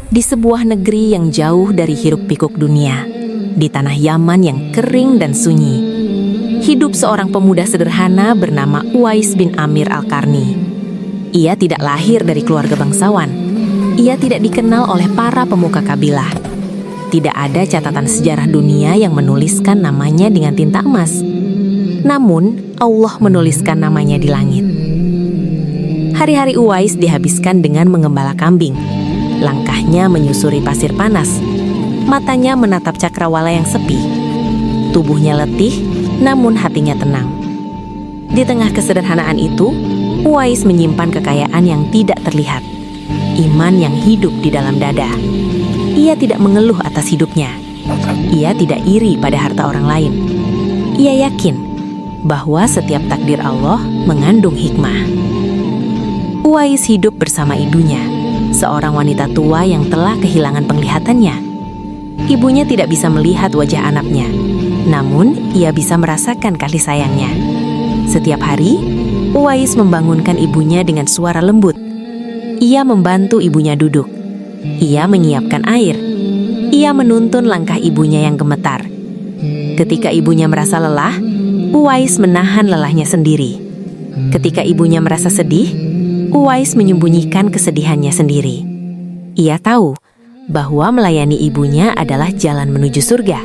Di sebuah negeri yang jauh dari hiruk-pikuk dunia, di tanah Yaman yang kering dan sunyi, hidup seorang pemuda sederhana bernama Uwais bin Amir Al-Qarni. Ia tidak lahir dari keluarga bangsawan. Ia tidak dikenal oleh para pemuka kabilah. Tidak ada catatan sejarah dunia yang menuliskan namanya dengan tinta emas. Namun, Allah menuliskan namanya di langit. Hari-hari Uwais dihabiskan dengan mengembala kambing. Langkahnya menyusuri pasir panas. Matanya menatap cakrawala yang sepi. Tubuhnya letih, namun hatinya tenang. Di tengah kesederhanaan itu, Uwais menyimpan kekayaan yang tidak terlihat. Iman yang hidup di dalam dada. Ia tidak mengeluh atas hidupnya. Ia tidak iri pada harta orang lain. Ia yakin bahwa setiap takdir Allah mengandung hikmah. Uwais hidup bersama ibunya, seorang wanita tua yang telah kehilangan penglihatannya. Ibunya tidak bisa melihat wajah anaknya, namun ia bisa merasakan kasih sayangnya. Setiap hari, Uwais membangunkan ibunya dengan suara lembut. Ia membantu ibunya duduk. Ia menyiapkan air. Ia menuntun langkah ibunya yang gemetar. Ketika ibunya merasa lelah, Uwais menahan lelahnya sendiri. Ketika ibunya merasa sedih, Uwais menyembunyikan kesedihannya sendiri. Ia tahu bahwa melayani ibunya adalah jalan menuju surga.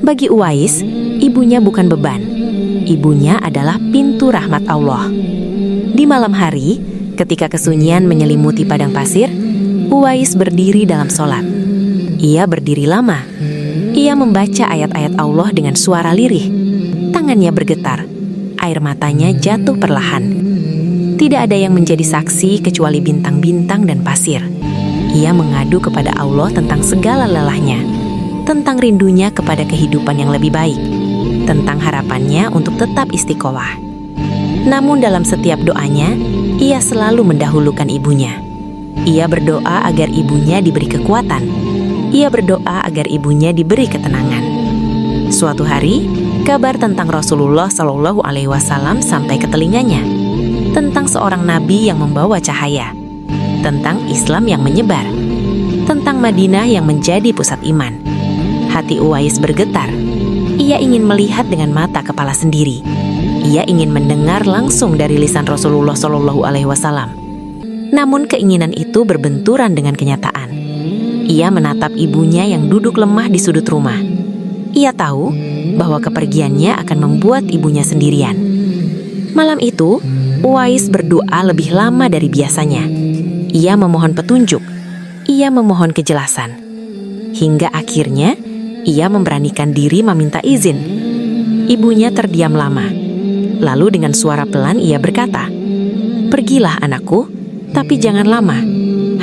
Bagi Uwais, ibunya bukan beban. Ibunya adalah pintu rahmat Allah. Di malam hari, ketika kesunyian menyelimuti padang pasir, Uwais berdiri dalam sholat. Ia berdiri lama. Ia membaca ayat-ayat Allah dengan suara lirih. Tangannya bergetar. Air matanya jatuh perlahan. Tidak ada yang menjadi saksi kecuali bintang-bintang dan pasir. Ia mengadu kepada Allah tentang segala lelahnya, tentang rindunya kepada kehidupan yang lebih baik, tentang harapannya untuk tetap istiqomah. Namun dalam setiap doanya, ia selalu mendahulukan ibunya. Ia berdoa agar ibunya diberi kekuatan. Ia berdoa agar ibunya diberi ketenangan. Suatu hari, kabar tentang Rasulullah Shallallahu Alaihi Wasallam sampai ke telinganya. Tentang seorang nabi yang membawa cahaya, tentang Islam yang menyebar, tentang Madinah yang menjadi pusat iman. Hati Uwais bergetar. Ia ingin melihat dengan mata kepala sendiri. Ia ingin mendengar langsung dari lisan Rasulullah Shallallahu Alaihi Wasallam. Namun keinginan itu berbenturan dengan kenyataan. Ia menatap ibunya yang duduk lemah di sudut rumah. Ia tahu bahwa kepergiannya akan membuat ibunya sendirian. Malam itu, Uwais berdoa lebih lama dari biasanya. Ia memohon petunjuk. Ia memohon kejelasan. Hingga akhirnya, ia memberanikan diri meminta izin. Ibunya terdiam lama. Lalu dengan suara pelan ia berkata, "Pergilah anakku, tapi jangan lama.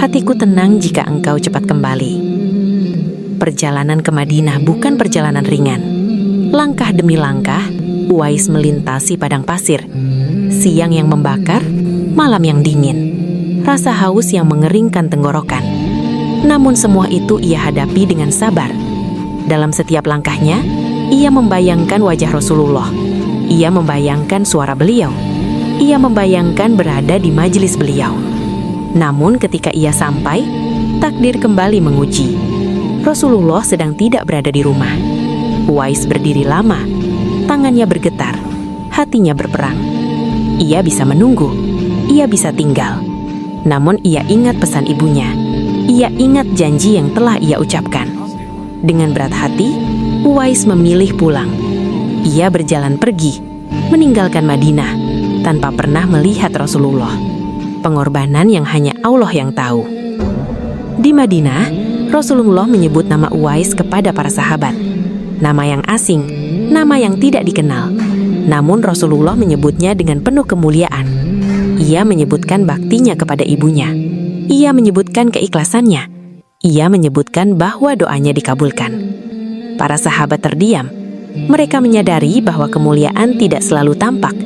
Hatiku tenang jika engkau cepat kembali." Perjalanan ke Madinah bukan perjalanan ringan. Langkah demi langkah, Uwais melintasi padang pasir. Siang yang membakar, malam yang dingin. Rasa haus yang mengeringkan tenggorokan. Namun semua itu ia hadapi dengan sabar. Dalam setiap langkahnya, ia membayangkan wajah Rasulullah. Ia membayangkan suara beliau. Ia membayangkan berada di majelis beliau. Namun ketika ia sampai, takdir kembali menguji. Rasulullah sedang tidak berada di rumah. Uwais berdiri lama. Tangannya bergetar. Hatinya berperang. Ia bisa menunggu. Ia bisa tinggal. Namun ia ingat pesan ibunya. Ia ingat janji yang telah ia ucapkan. Dengan berat hati, Uwais memilih pulang. Ia berjalan pergi, meninggalkan Madinah, tanpa pernah melihat Rasulullah. Pengorbanan yang hanya Allah yang tahu. Di Madinah, Rasulullah menyebut nama Uwais kepada para sahabat. Nama yang asing, nama yang tidak dikenal. Namun Rasulullah menyebutnya dengan penuh kemuliaan. Ia menyebutkan baktinya kepada ibunya. Ia menyebutkan keikhlasannya. Ia menyebutkan bahwa doanya dikabulkan. Para sahabat terdiam. Mereka menyadari bahwa kemuliaan tidak selalu tampak.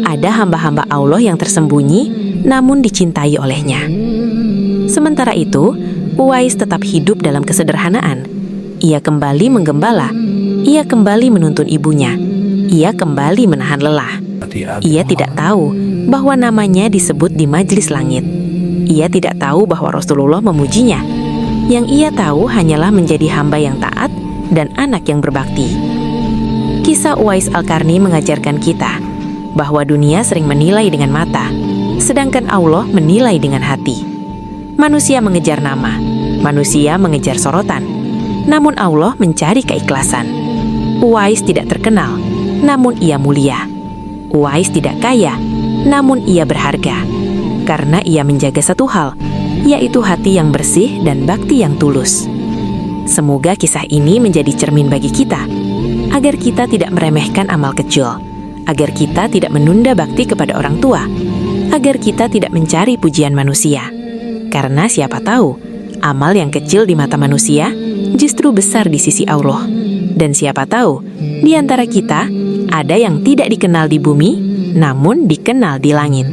Ada hamba-hamba Allah yang tersembunyi, namun dicintai olehnya. Sementara itu, Uwais tetap hidup dalam kesederhanaan. Ia kembali menggembala. Ia kembali menuntun ibunya. Ia kembali menahan lelah. Ia tidak tahu bahwa namanya disebut di majelis langit. Ia tidak tahu bahwa Rasulullah memujinya. Yang ia tahu hanyalah menjadi hamba yang taat dan anak yang berbakti. Kisah Uwais Al-Qarni mengajarkan kita bahwa dunia sering menilai dengan mata, sedangkan Allah menilai dengan hati. Manusia mengejar nama, manusia mengejar sorotan, namun Allah mencari keikhlasan. Uwais tidak terkenal, namun ia mulia. Uwais tidak kaya, namun ia berharga, karena ia menjaga satu hal, yaitu hati yang bersih dan bakti yang tulus. Semoga kisah ini menjadi cermin bagi kita, agar kita tidak meremehkan amal kecil, agar kita tidak menunda bakti kepada orang tua, agar kita tidak mencari pujian manusia. Karena siapa tahu, amal yang kecil di mata manusia justru besar di sisi Allah. Dan siapa tahu, di antara kita ada yang tidak dikenal di bumi, namun dikenal di langit.